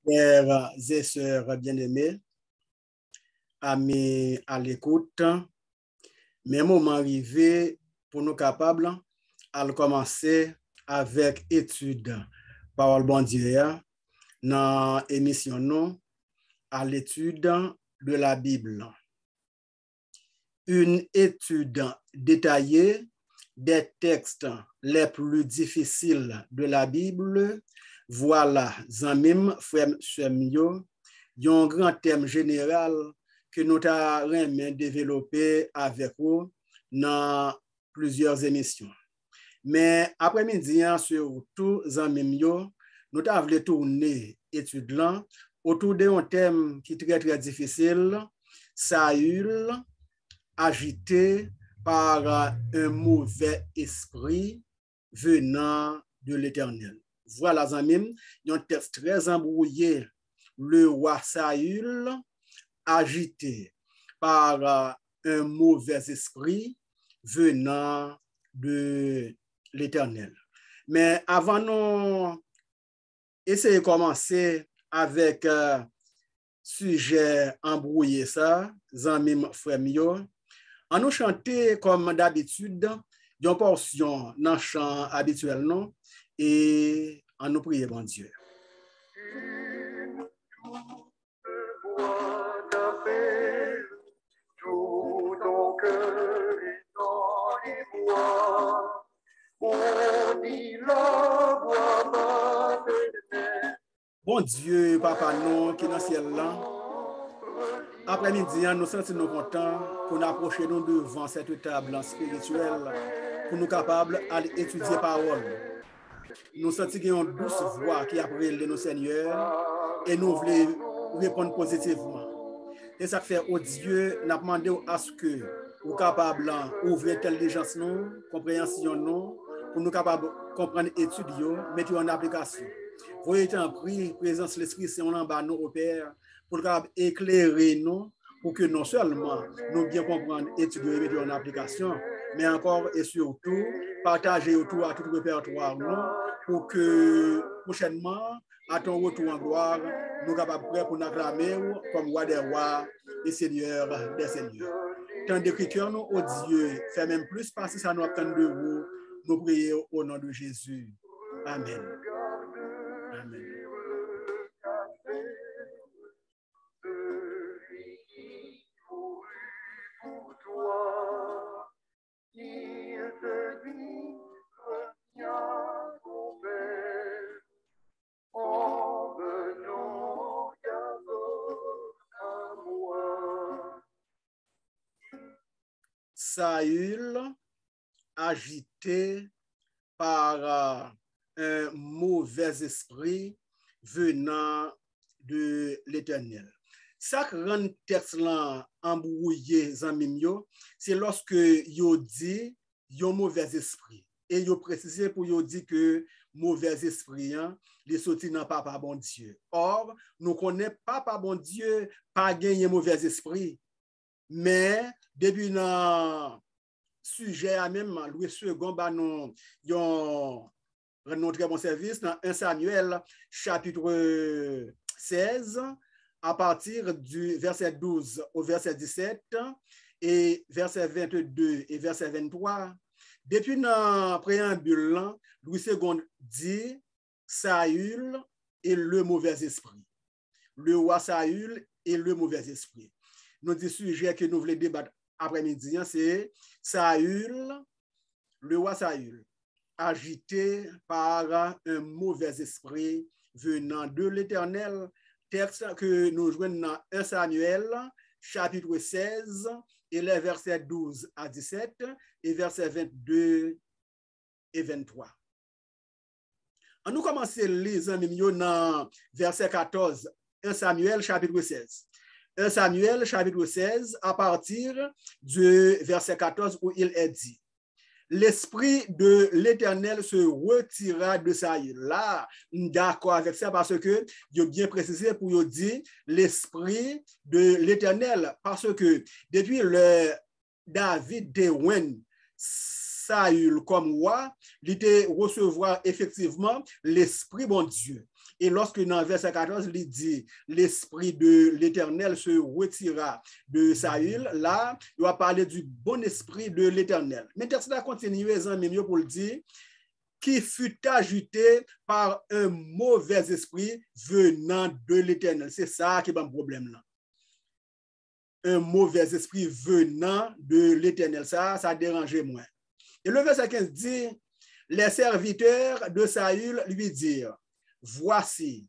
Frères et sœurs bien-aimés, amis à l'écoute, mais moment arrivé pour nous capables à commencer avec étude parole bon Dieu dans émission nous à l'étude de la Bible. Une étude détaillée des textes les plus difficiles de la Bible. Voilà, Zamim, frère Semio, un grand thème général que nous avons développé avec vous dans plusieurs émissions. Mais après-midi, surtout, Zamim, nous avons tourné étude là autour d'un thème qui est très, très difficile, Saül, agité par un mauvais esprit venant de l'Éternel. Voilà, Zamim, un texte très embrouillé. Le roi Saül, agité par un mauvais esprit venant de l'Éternel. Mais avant nous essayer de commencer avec sujet embrouillé ça, Zamim Fremio, on nous chanter comme d'habitude, une portion dans le chant habituel, non? Et on nous prie, bon Dieu. Tout ton cœur est dans les bois, on dit la voix maternelle. Bon Dieu, Papa, nous qui est dans le ciel là, après-midi, nous sentons nous contents pour nous approcher nous devant cette table spirituelle, pour nous capables d'étudier parole. Nous sentons qu'il y a une douce voix qui a appelé nos Seigneur et nous voulons répondre positivement. Et ça fait au Dieu, nous demandons à ce que nous capables d'ouvrir intelligence, nous, compréhension, nous, pour nous capables de comprendre étudier, mettre en application. Voyez en prix, présence de l'Esprit Saint en bas nous au Père, pour éclairer nous, pour que non seulement nous bien comprendre, étudier et mettre en application, mais encore et surtout partager autour à tout répertoire nous, pour que prochainement, à ton retour en gloire, nous sommes capables pour nous acclamer comme roi des rois et seigneur des seigneurs. Tant d'écriture, nous, au Dieu, fait même plus passer ça nous attend de vous, nous prions au nom de Jésus. Amen. Amen. Saül, agité par un mauvais esprit venant de l'Éternel. Ça rend texte là embrouillé, c'est lorsque yo dit yo mauvais esprit et yo précisé pour yo dit que mauvais esprit les sorti dans papa bon Dieu. Or nous connaissons papa bon Dieu pas gagner mauvais esprit, mais depuis dans sujet à même Louis II ba non très bon service dans 1 Samuel chapitre 16 à partir du verset 12 au verset 17 et verset 22 et verset 23. Depuis dans préambule, Louis II dit Saül et le mauvais esprit. Le roi Saül et le mauvais esprit. Nous dit sujet que nous voulons débattre après-midi, c'est Saül, le roi Saül, agité par un mauvais esprit venant de l'Éternel. Texte que nous joignons dans 1 Samuel, chapitre 16, et les versets 12 à 17, et versets 22 et 23. On nous commence les amis dans verset 14, 1 Samuel, chapitre 16. 1 Samuel, chapitre 16, à partir du verset 14, où il est dit: l'esprit de l'Éternel se retira de Saül. Là, d'accord avec ça parce que il a bien précisé pour dire l'esprit de l'Éternel parce que depuis le David de Wen Saül comme roi, il était recevoir effectivement l'Esprit bon Dieu. Et lorsque dans verset 14, il dit l'Esprit de l'Éternel se retira de Saül, là, il va parler du bon esprit de l'Éternel. Mais texte a continué pour le dire qui fut agité par un mauvais esprit venant de l'Éternel. C'est ça qui est le problème là. Un mauvais esprit venant de l'Éternel. Ça dérangeait moins. Et le verset 15 dit, les serviteurs de Saül lui dirent, voici,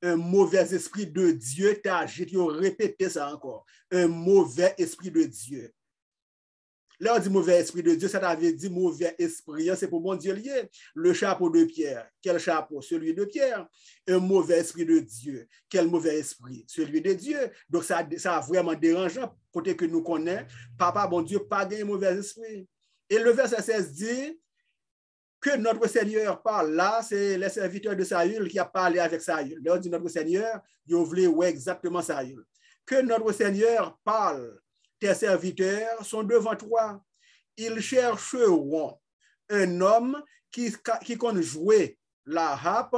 un mauvais esprit de Dieu t'agite. Ils ont répété ça encore. Un mauvais esprit de Dieu. Là, on dit mauvais esprit de Dieu, ça t'avait dit mauvais esprit, c'est pour bon Dieu lié. Le chapeau de Pierre, quel chapeau? Celui de Pierre. Un mauvais esprit de Dieu, quel mauvais esprit? Celui de Dieu. Donc, ça a vraiment dérangeant, côté que nous connaissons, papa, bon Dieu, pas un mauvais esprit. Et le verset 16 dit que notre Seigneur parle. Là, c'est les serviteurs de Saül qui a parlé avec Saül. Là, on dit notre Seigneur, il voulait ouais, exactement Saül. Que notre Seigneur parle. Tes serviteurs sont devant toi. Ils chercheront un homme qui compte jouer la harpe.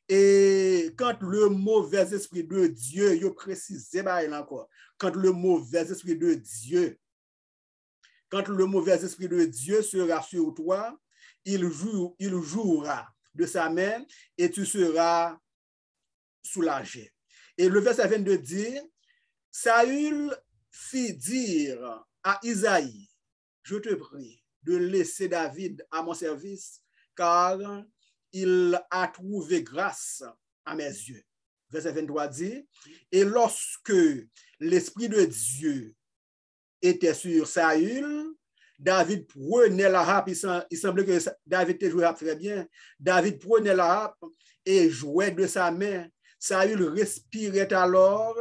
Et quand le mauvais esprit de Dieu, il précise encore, quand le mauvais esprit de Dieu sera sur toi, il jouera de sa main et tu seras soulagé. Et le verset 22 dit, Saül fit dire à Isaïe, je te prie de laisser David à mon service, car il a trouvé grâce à mes yeux. Verset 23 dit, et lorsque l'Esprit de Dieu était sur Saül, David prenait la harpe, il semblait que David jouait la harpe très bien, David prenait la harpe et jouait de sa main. Saül respirait alors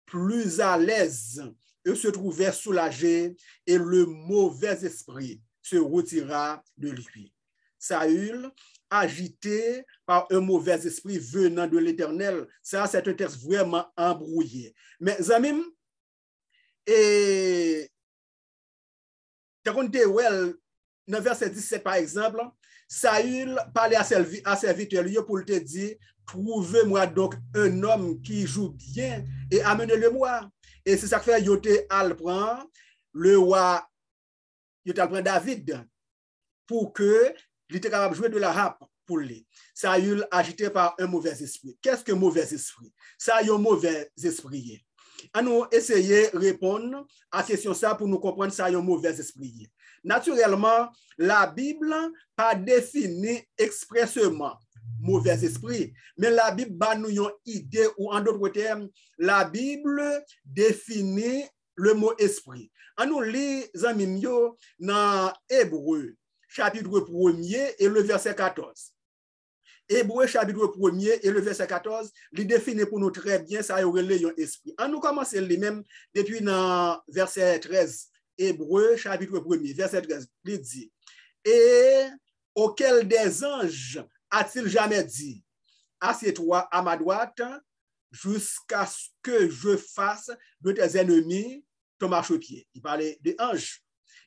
plus à l'aise et se trouvait soulagé et le mauvais esprit se retira de lui. Saül, agité par un mauvais esprit venant de l'Éternel, ça c'est un texte vraiment embrouillé. Mais Zamim, et dans le verset 17 par exemple, Saül parlait à serviteur pour te dire, trouvez-moi donc un homme qui joue bien et amenez-le moi. Et c'est ça que fait Yoté al prend le roi Yoté al prend David pour que il était capable de jouer de la harpe pour lui. Saül agité par un mauvais esprit. Qu'est-ce que mauvais esprit? Ça y a un mauvais esprit. À nous essayer de répondre à la question ça pour nous comprendre ça y a un mauvais esprit. Naturellement, la Bible pas définit expressément mauvais esprit, mais la Bible a nous une idée ou en d'autres termes, la Bible définit le mot esprit. On nous lit dans Hébreu chapitre 1er et le verset 14. Hébreu chapitre 1er et le verset 14, il définit pour nous très bien ça y aurait un esprit. On nous commence les mêmes depuis dans verset 13. Hébreu chapitre 1er, verset 13, il dit, et auquel des anges a-t-il jamais dit, assieds-toi à ma droite jusqu'à ce que je fasse de tes ennemis ton marchepied. Il parlait des anges.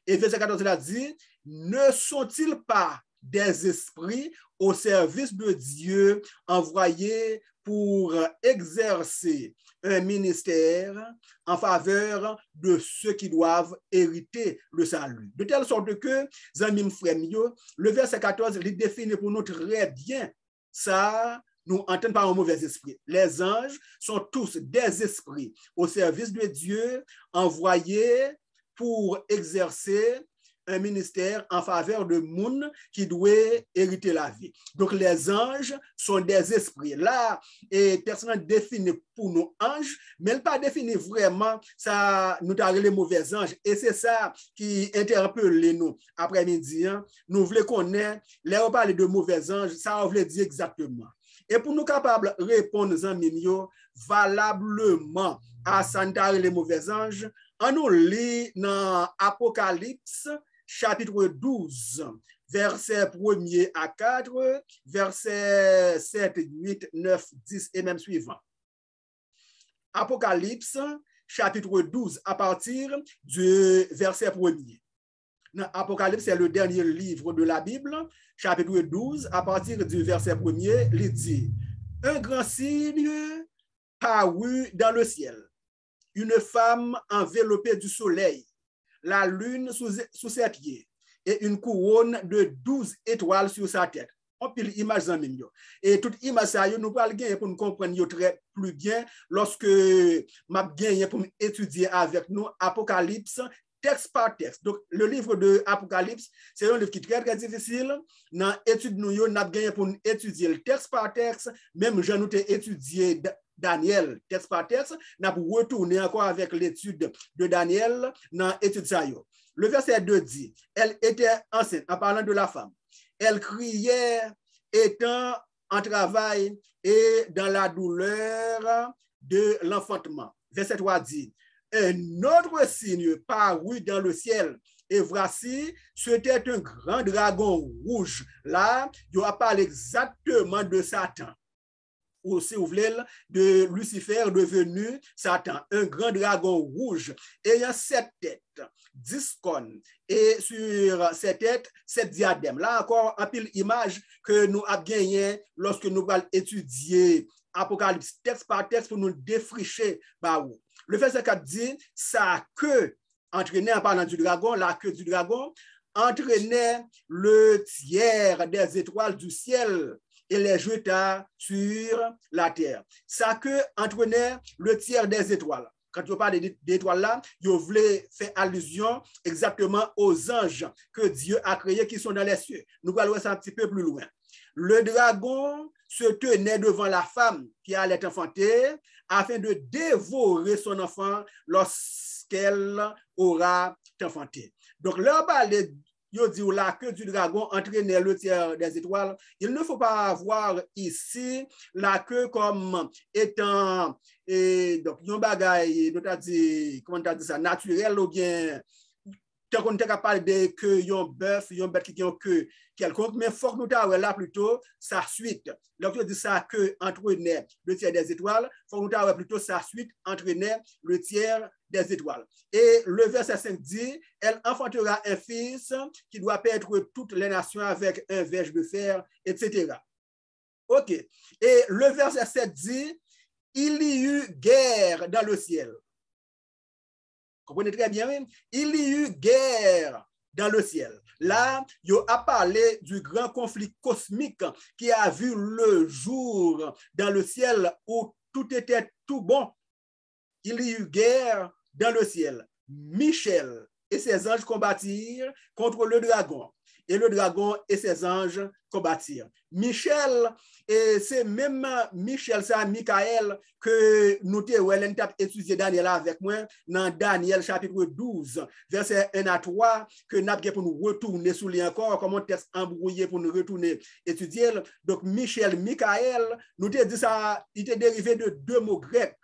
Et verset 14, il a dit, ne sont-ils pas des esprits au service de Dieu envoyés pour exercer un ministère en faveur de ceux qui doivent hériter le salut. De telle sorte que, Zamim Fremio, le verset 14, il définit pour nous très bien ça, nous entendons par un mauvais esprit. Les anges sont tous des esprits au service de Dieu envoyés pour exercer un ministère en faveur de monde qui doit hériter la vie. Donc, les anges sont des esprits. Là, et personne définit pour nous anges, mais elle pas définit vraiment ça, nous avons les mauvais anges. Et c'est ça qui interpelle nous après-midi. Hein. Nous voulons connaître, là, on parle de mauvais anges, ça on veut dire exactement. Et pour nous capables de répondre valablement à Santa les mauvais anges, on nous lit dans Apocalypse, chapitre 12, versets 1er à 4, versets 7, 8, 9, 10 et même suivant. Apocalypse, chapitre 12, à partir du verset 1er. Dans Apocalypse, c'est le dernier livre de la Bible, chapitre 12, à partir du verset 1er, il dit « Un grand signe parut dans le ciel, une femme enveloppée du soleil, la lune sous ses pieds, et une couronne de 12 étoiles sur sa tête. » On peut l'image en même. Et toute image, ça, nous parlons pour nous comprendre très plus bien lorsque m'a gagné pour étudier avec nous Apocalypse, texte par texte. Donc, le livre de Apocalypse, c'est un livre qui est très, très difficile. Dans l'étude, nous avons gagné pour étudier le texte par texte. Même, j'ai étudié Daniel, texte par texte. Nous avons retourné encore avec l'étude de Daniel dans l'étude ça. Le verset 2 dit, elle était enceinte, en parlant de la femme. Elle criait, étant en travail et dans la douleur de l'enfantement. Verset 3 dit, un autre signe parut dans le ciel. Et voici, c'était un grand dragon rouge. Là, il parle exactement de Satan. Ou si vous voulez, de Lucifer devenu Satan, un grand dragon rouge, ayant 7 têtes, 10 cornes, et sur ces têtes, 7 diadèmes. Là encore, un pile image que nous avons gagné lorsque nous allons étudier Apocalypse texte par texte pour nous défricher. Le verset 4 dit, sa queue entraînait, en parlant du dragon, la queue du dragon entraînait le tiers des étoiles du ciel et les jeta sur la terre. Ça que entraînait le tiers des étoiles. Quand on parle d'étoiles là, vous voulez faire allusion exactement aux anges que Dieu a créés qui sont dans les cieux. Nous allons voir ça un petit peu plus loin. Le dragon se tenait devant la femme qui allait enfanter afin de dévorer son enfant lorsqu'elle aura enfanté. Donc, là, on parle il dit la queue du dragon entraînait le tiers des étoiles. Il ne faut pas voir ici la queue comme étant donc un bagage comment tu as dit ça naturel ou bien tant qu'on est capable de que un bœuf, un bête qui a une queue quelconque, mais faut que nous t'avons là plutôt sa suite. Donc, dit sa queue entraînait le tiers des étoiles, faut que nous t'avons plutôt sa suite entraînait le tiers des étoiles. Et le verset 5 dit, elle enfantera un fils qui doit paître toutes les nations avec un verge de fer, etc. OK. Et le verset 7 dit, il y eut guerre dans le ciel. Comprenez très bien, il y eut guerre dans le ciel. Là, il a parlé du grand conflit cosmique qui a vu le jour dans le ciel où tout était tout bon. Il y eut guerre dans le ciel. Michel et ses anges combattirent contre le dragon. Et le dragon et ses anges combattirent. Michel, et c'est même Michel, ça, Michael, que nous avons étudié Daniel avec moi dans Daniel chapitre 12, verset 1 à 3, que nous avons pour nous retourner sous les encore, comme un texte embrouillé pour nous retourner étudier. Donc, Michel, Michael, nous avons dit ça, il est dérivé de deux mots grecs.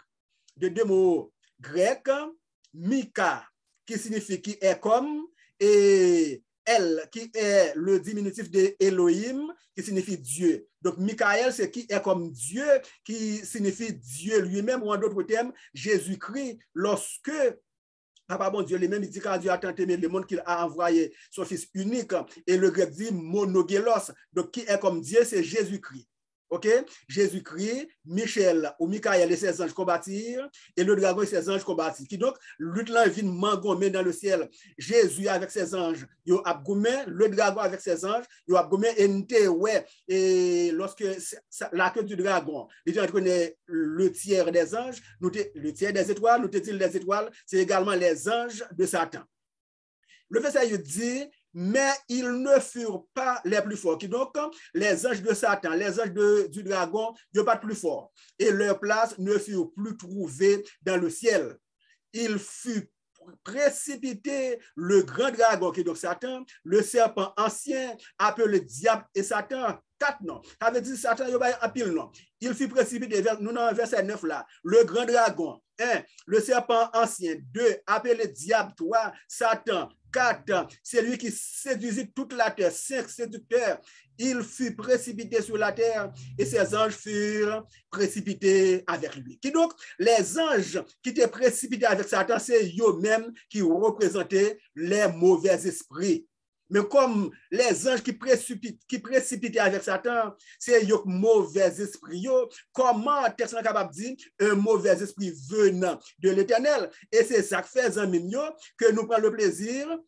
Mika, qui signifie qui est comme, et El, qui est le diminutif de Elohim, qui signifie Dieu. Donc, Michael, c'est qui est comme Dieu, qui signifie Dieu lui-même, ou en d'autres termes, Jésus-Christ, lorsque Papa bon Dieu lui-même, il dit qu'à Dieu a tant aimé le monde qu'il a envoyé son Fils unique, et le grec dit monogelos. Donc, qui est comme Dieu, c'est Jésus-Christ. OK? Jésus-Christ, Michel ou Michael et ses anges combattirent, et le dragon et ses anges combattirent. Qui donc, lutte là vient mangomé dans le ciel. Jésus avec ses anges, il a gommé, le dragon avec ses anges, il a gommé, et lorsque la queue du dragon, il entraîné le tiers des anges, le tiers des étoiles, nous te dit les étoiles, c'est également les anges de Satan. Le verset dit, mais ils ne furent pas les plus forts. Donc, les anges de Satan, les anges du dragon, ils ne sont pas plus forts. Et leur place ne fut plus trouvée dans le ciel. Il fut précipité le grand dragon, qui est donc Satan, le serpent ancien, appelé diable et Satan. 4 noms. Ça veut dire Satan, il y a un pile nom. Il fut précipité, nous dans verset 9 là, le grand dragon, 1, le serpent ancien, 2, appelé diable, 3, Satan, 4, c'est lui qui séduisit toute la terre. 5 séducteurs. Il fut précipité sur la terre et ses anges furent précipités avec lui. Qui donc, les anges qui étaient précipités avec Satan, c'est eux-mêmes qui représentaient les mauvais esprits. Mais comme les anges qui précipitaient avec Satan, c'est un mauvais esprit. Comment est-ce qu'on est capable de dire un mauvais esprit venant de l'Éternel? Et c'est ça que fait que nous prenons le plaisir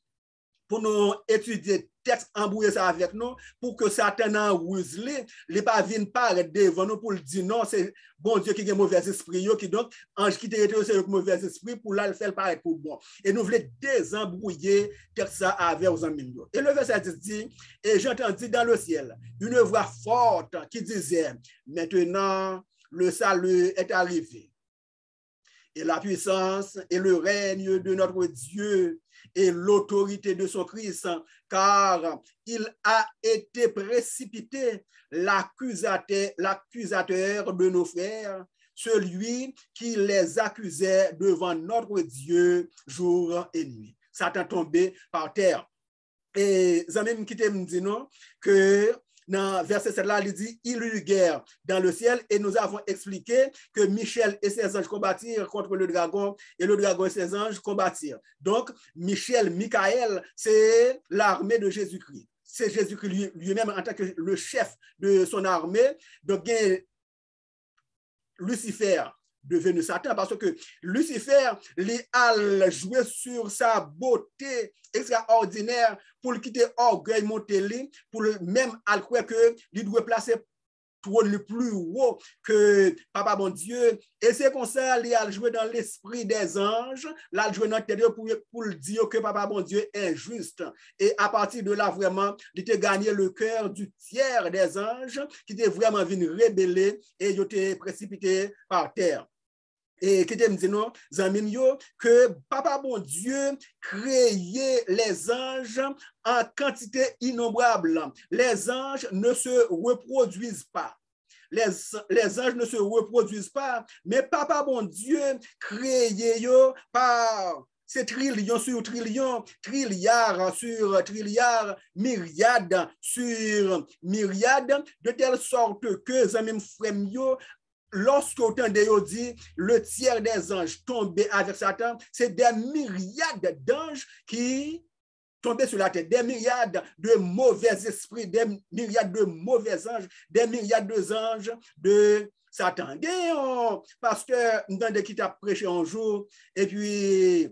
pour nous étudier texte embrouiller ça avec nous pour que Satan en ruse les pas vienne paraître devant nous pour le dire non c'est bon Dieu qui a un mauvais esprit qui donc ange qui était c'est le mauvais esprit pour là le faire paraître pour bon et nous voulons désembrouiller texte ça avec aux amis et le verset 10 dit et j'entendis dans le ciel une voix forte qui disait maintenant le salut est arrivé et la puissance et le règne de notre Dieu et l'autorité de son Christ, car il a été précipité l'accusateur de nos frères, celui qui les accusait devant notre Dieu jour et nuit. Satan tombé par terre. Et Zamim qui me dit non, que dans verset 7 là, il dit, il y eut guerre dans le ciel et nous avons expliqué que Michel et ses anges combattirent contre le dragon et le dragon et ses anges combattirent. Donc, Michael, c'est l'armée de Jésus-Christ. C'est Jésus-Christ lui-même en tant que le chef de son armée. Donc, Lucifer devenu Satan parce que Lucifer a joué sur sa beauté extraordinaire pour quitter orgueil monter pour même à croire que il doit placer trône le plus haut que Papa bon Dieu et c'est comme ça il a joué dans l'esprit des anges là joué dans tête pour dire que Papa bon Dieu est juste et à partir de là vraiment il a gagné le cœur du tiers des anges qui étaient vraiment venus rebeller et ils étaient précipités par terre. Et qui te me dit non, que Papa bon Dieu créait les anges en quantité innombrable. Les anges ne se reproduisent pas. Les anges ne se reproduisent pas, mais Papa bon Dieu créé par c'est trillion sur trillion, trilliard sur trilliard, myriade sur myriade, de telle sorte que Zamim Fremio, lorsque autant de dit le tiers des anges tombaient avec Satan, c'est des myriades d'anges qui tombaient sur la terre, des myriades de mauvais esprits, des myriades de mauvais anges, des myriades d'anges de Satan. Il y a un pasteur qui t'a prêché un jour et puis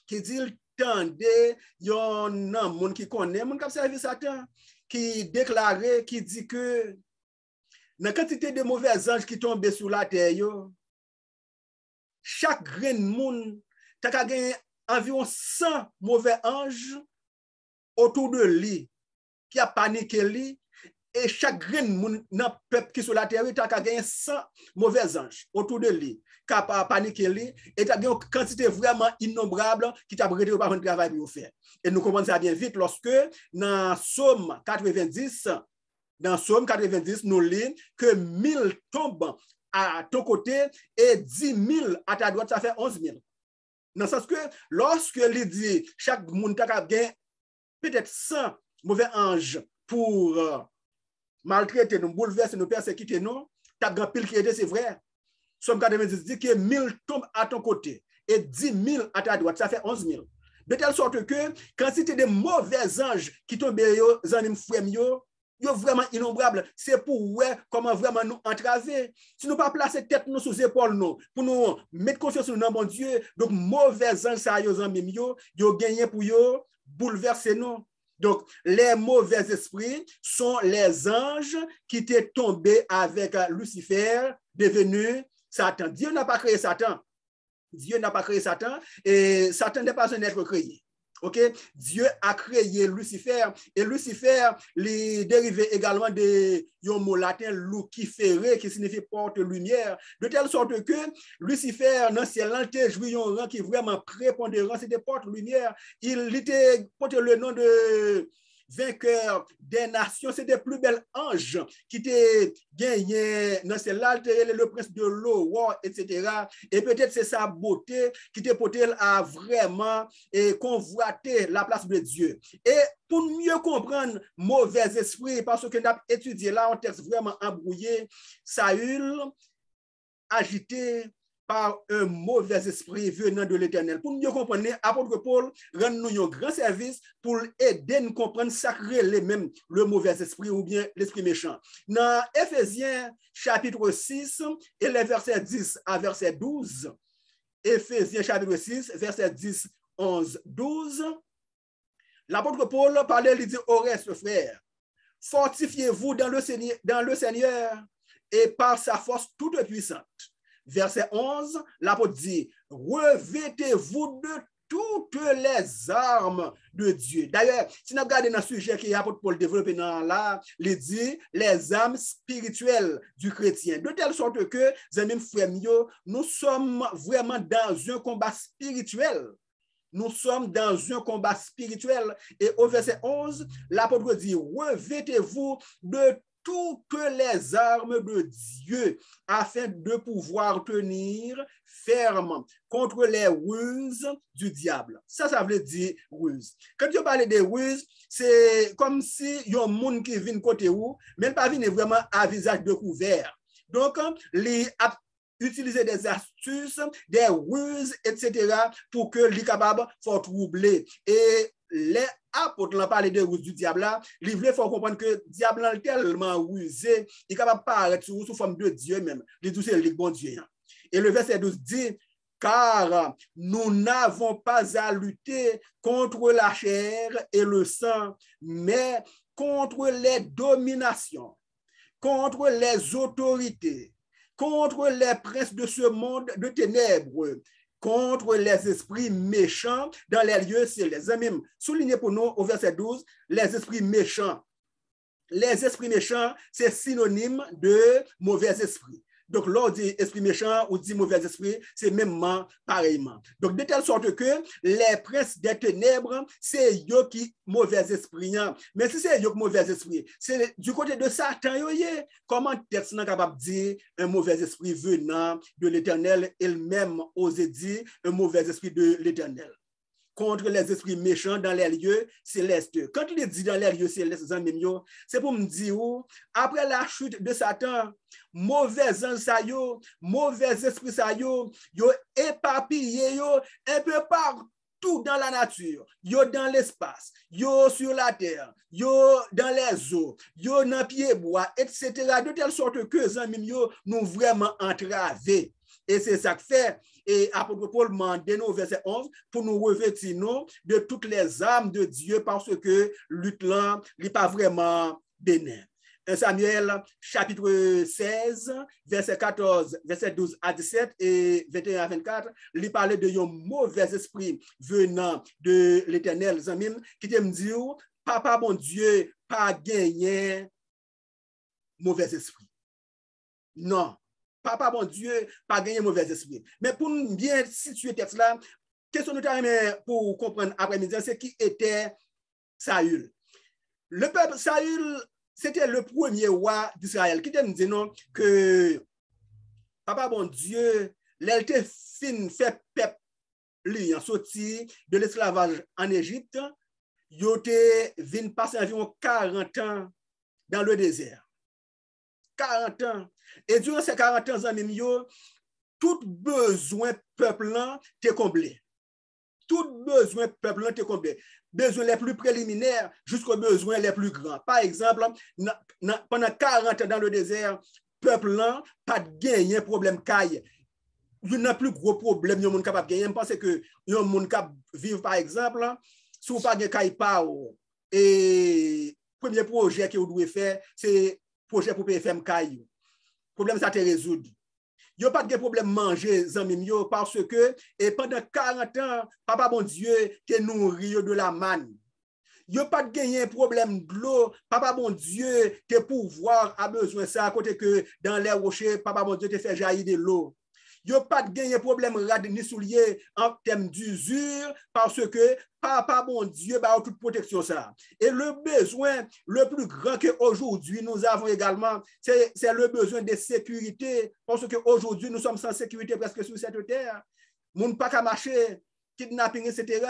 qui dit tendait, il y a un homme qui connaît, mon qui a servi Satan, qui déclarait, qui dit que dans la quantité de mauvais anges qui tombent sur la terre, chaque grain de monde, tu as gagné environ 100 mauvais anges autour de lui, qui a paniqué lui, et chaque grain de monde dans le peuple qui est sur la terre, tu as gagné 100 mauvais anges autour de lui, qui a paniqué lui, et tu as gagné une quantité vraiment innombrable qui t'a prêté par un travail pour faire. Et nous comprenons ça bien vite lorsque dans Somme 90, dans Somme 90, nous lisons que 1000 tombent à ton côté et 10 000 à ta droite, ça fait 11 000. Dans le sens que lorsque il dit chaque monde a gagné peut-être 100 mauvais anges pour maltraiter nous, bouleverser nous, persécuter nous, tu as grand pile qui est c'est vrai. Somme 90 dit que 1000 tombent à ton côté et 10 000 à ta droite, ça fait 11 000. De telle sorte que quand c'était des mauvais anges qui tombent aux animes frères, yo vraiment innombrable, c'est pour ouais comment vraiment nous entraver. Si nous pas placer tête nous sous épaules nous pour nous mettre confiance dans bon Dieu, donc mauvais anges ça yo zanmim yo gagné pour yo bouleverser nous. Donc les mauvais esprits sont les anges qui étaient tombés avec Lucifer devenu Satan. Dieu n'a pas créé Satan. Dieu n'a pas créé Satan et Satan n'est pas un être créé. Ok, Dieu a créé Lucifer et Lucifer les dérivé également de un mot latin lucifere qui signifie porte-lumière, de telle sorte que Lucifer dans le ciel joué un rang qui est vraiment prépondérant, c'était porte-lumière. Il était porté le nom de vainqueur des nations, c'est des plus belles anges qui te gagné dans celle-là, le prince de l'eau, etc. Et peut-être c'est sa beauté qui te porté à vraiment convoiter la place de Dieu. Et pour mieux comprendre mauvais esprit, parce que nous avons étudié là un texte vraiment embrouillé, Saül agité par un mauvais esprit venant de l'Éternel. Pour mieux comprendre, apôtre Paul rend nous un grand service pour aider nous comprendre sacré les mêmes le mauvais esprit ou bien l'esprit méchant. Dans Éphésiens chapitre 6 et les versets 10 à verset 12, Éphésiens chapitre 6, verset 10, 11, 12, l'apôtre Paul parlait, il dit au reste, frères, fortifiez-vous dans le Seigneur et par sa force toute puissante. Verset 11, l'apôtre dit, revêtez-vous de toutes les armes de Dieu. D'ailleurs, si nous regardons dans le sujet que l'apôtre Paul développe dans là, il dit les armes spirituelles du chrétien. De telle sorte que, amis frères, nous sommes vraiment dans un combat spirituel. Nous sommes dans un combat spirituel. Et au verset 11, l'apôtre dit, revêtez-vous de toutes les armes de Dieu afin de pouvoir tenir ferme contre les ruses du diable. Ça veut dire ruse. Quand tu parles de ruse, c'est comme si il y a un monde qui vient côté où, mais il pas vient vraiment à visage découvert. Donc, les utiliser des astuces, des ruses, etc., pour que les capables soient troublés. Et les apôtres l'ont parlé de ruse du diable là, il faut comprendre que le diable est tellement rusé, il est capable de paraître sous forme de Dieu même. Il dit c'est le bon Dieu. Et le verset 12 dit, car nous n'avons pas à lutter contre la chair et le sang, mais contre les dominations, contre les autorités, contre les princes de ce monde de ténèbres, contre les esprits méchants dans les lieux célestes. Amis, soulignez pour nous au verset 12, les esprits méchants. Les esprits méchants, c'est synonyme de mauvais esprits. Donc, l'on dit esprit méchant ou dit mauvais esprit, c'est même pareillement. Donc, de telle sorte que les princes des ténèbres, c'est eux qui mauvais esprit. Mais si c'est eux qui mauvais esprit, c'est du côté de Satan. Comment texte n'est capable de dire un mauvais esprit venant de l'Éternel, elle-même osé dire un mauvais esprit de l'Éternel contre les esprits méchants dans les lieux célestes. Quand il est dit dans les lieux célestes, c'est pour me dire, après la chute de Satan, mauvais anges, mauvais esprits, yo éparpillé un peu partout dans la nature, yo dans l'espace, yo sur la terre, yo dans les eaux, yo dans pied bois, etc. De telle sorte que nous vraiment entravés. Et c'est ça que fait. Et apôtre Paul mande au verset 11 pour nous revêtir de toutes les armes de Dieu parce que lutte là n'est pas vraiment bénin. 1 Samuel chapitre 16, verset 14, verset 12 à 17 et 21 à 24, il parlait de un mauvais esprit venant de l'Éternel, qui te me dit, papa bon Dieu, pas gagné mauvais esprit. Non. Papa, bon Dieu, pas gagner mauvais esprit. Mais pour bien situer texte là, question de temps pour comprendre après-midi, c'est qui était Saül. Le peuple Saül, c'était le premier roi d'Israël qui nous dit non que papa, bon Dieu, l'était fin fait peuple lui en sorti de l'esclavage en Égypte, il était venu passer environ 40 ans dans le désert. 40 ans. Et durant ces 40 ans, tout besoin peuple t'est comblé. Tout besoin peuple t'est comblé. Besoin les plus préliminaires jusqu'aux besoins les plus grands. Par exemple, pendant 40 ans dans le désert, peuple n'a pas gagné problème caille. Il n'y a plus gros problème, il y a un monde capable de gagner. Je pense que il y a un monde capable de vivre, par exemple, si vous n'avez pas de caille, et le premier projet que vous devez faire, c'est projet pour PFM caille. Problème ça te résoudre. Il n'y a pas de problème manger parce que et pendant 40 ans, papa bon Dieu te nourri de la manne. Il n'y a pas de problème de l'eau, papa bon Dieu te pouvoir a besoin de ça à côté que dans les rochers, papa bon Dieu te fait jaillir de l'eau. il n'y a pas de gagner problème rad ni soulier en termes d'usure parce que Papa, bon Dieu, bah, toute protection ça. Et le besoin le plus grand qu'aujourd'hui nous avons également, c'est le besoin de sécurité parce qu'aujourd'hui nous sommes sans sécurité presque sur cette terre. Moun pas qu'à marcher, kidnapping, etc.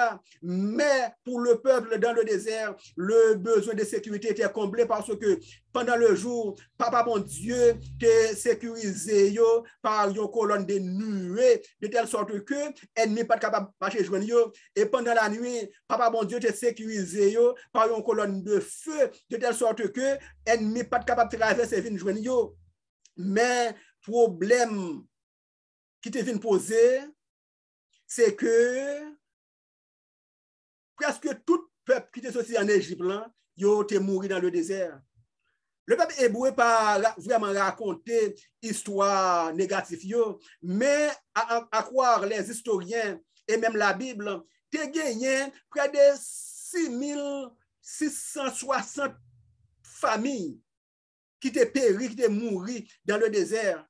Mais pour le peuple dans le désert, le besoin de sécurité était comblé parce que pendant le jour, Papa bon Dieu te sécurisé yo par une colonne de nuées de telle sorte que ennemi pas capable de marcher joindre yo. Et pendant la nuit, Papa bon Dieu te sécurisé yo par une colonne de feu de telle sorte que ennemi pas capable de traverser venir joindre yo. Mais problème qui te vient poser, c'est que presque tout peuple qui était sorti en Égypte, ils ont mouru dans le désert. Le peuple hébreu n'a pas vraiment raconté histoire négative, mais à croire les historiens et même la Bible, tu as gagné près de 6660 familles qui étaient péri, qui étaient mouru dans le désert.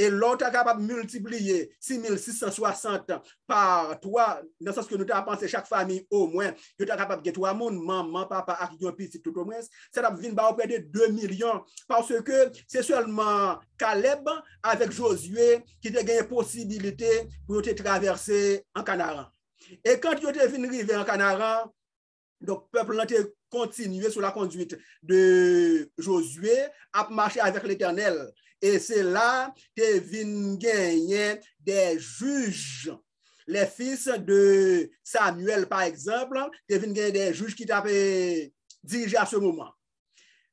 Et l'autre est capable de multiplier 6660 par 3, dans le sens que nous avons pensé chaque famille au moins, nous sommes capables de 3 personnes, maman, papa, et un petit tout au moins, ça va venir auprès de 2 millions, parce que c'est seulement Caleb avec Josué qui a gagné possibilité pour traverser en Canaan. Et quand ils ont arrivé en Canaan, donc le peuple a continué sous la conduite de Josué à marcher avec l'Éternel. Et c'est là que viennent gagner des juges. Les fils de Samuel, par exemple, viennent gagner des juges qui t'avaient dirigé à ce moment.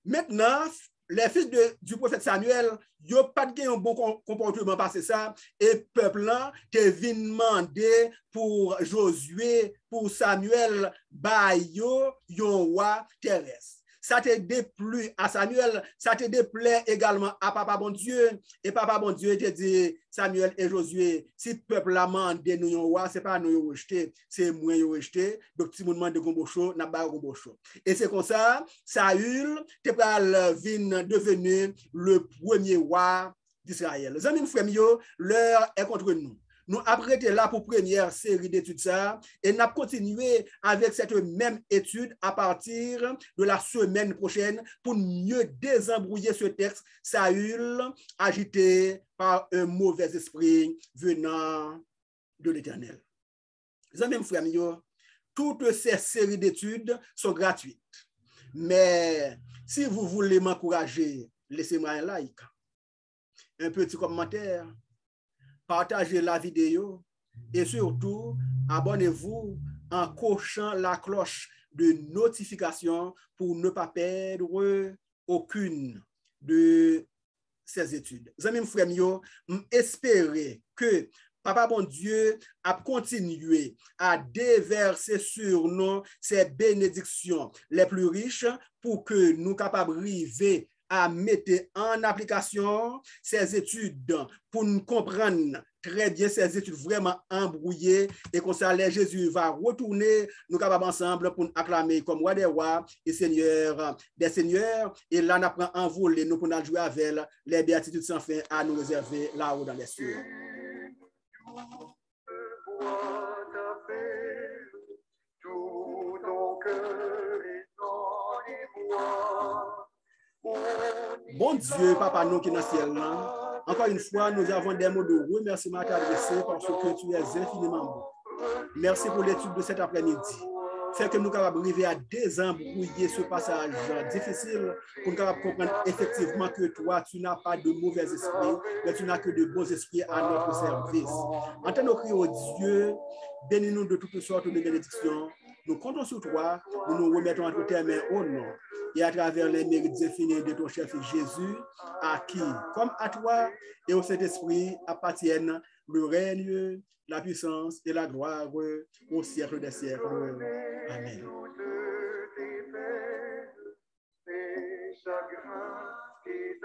Maintenant, les fils du prophète Samuel, ils n'ont pas de un bon comportement parce que ça. Et le peuple là, te vient demander pour Josué, pour Samuel, bayo, yon roi terrestre. Ça te déplut à Samuel, ça te déplaît également à Papa bon Dieu. Et Papa bon Dieu te dit, Samuel et Josué, si le peuple a demandé nous yon roi, ce n'est pas nous yon rejeté, c'est moi yon rejeté. Donc si vous demandez gombocho, n'a pas gombocho. Et c'est comme ça, Saül te devenu le premier roi d'Israël. Les amis frères, l'heure est contre nous. Nous avons été là pour la première série d'études ça et nous avons continué avec cette même étude à partir de la semaine prochaine pour mieux désembrouiller ce texte. Saül agité par un mauvais esprit venant de l'Éternel. Les amis frères, toutes ces séries d'études sont gratuites. Mais si vous voulez m'encourager, laissez-moi un like, un petit commentaire, partagez la vidéo et surtout, abonnez-vous en cochant la cloche de notification pour ne pas perdre aucune de ces études. Amis frères, j'espère que Papa bon Dieu a continué à déverser sur nous ces bénédictions les plus riches pour que nous capables d'arriver à mettre en application ces études pour nous comprendre très bien ces études vraiment embrouillées et comme ça, Jésus va retourner, nous capables ensemble pour nous acclamer comme roi des rois et seigneur des seigneurs. Et là, nous apprenons à envoler, nous pour nous jouer avec les béatitudes sans fin à nous réserver là-haut dans les cieux. Bon Dieu, Papa, nous qui sommes dans le ciel, encore une fois, nous avons des mots de remerciement à t'adresser parce que tu es infiniment bon. Merci pour l'étude de cet après-midi. Fait que nous sommes capables d'arriver à désembrouiller ce passage difficile pour nous capables de comprendre effectivement que toi, tu n'as pas de mauvais esprits, mais tu n'as que de bons esprits à notre service. Entends-nous crier au Dieu, bénis-nous de toutes sortes de bénédictions. Nous comptons sur toi, nous nous remettons entre tes mains au nom et à travers les mérites infinis de ton chef Jésus, à qui, comme à toi et au Saint-Esprit, appartiennent le règne, la puissance et la gloire au siècle des siècles. Amen. Chagrins qui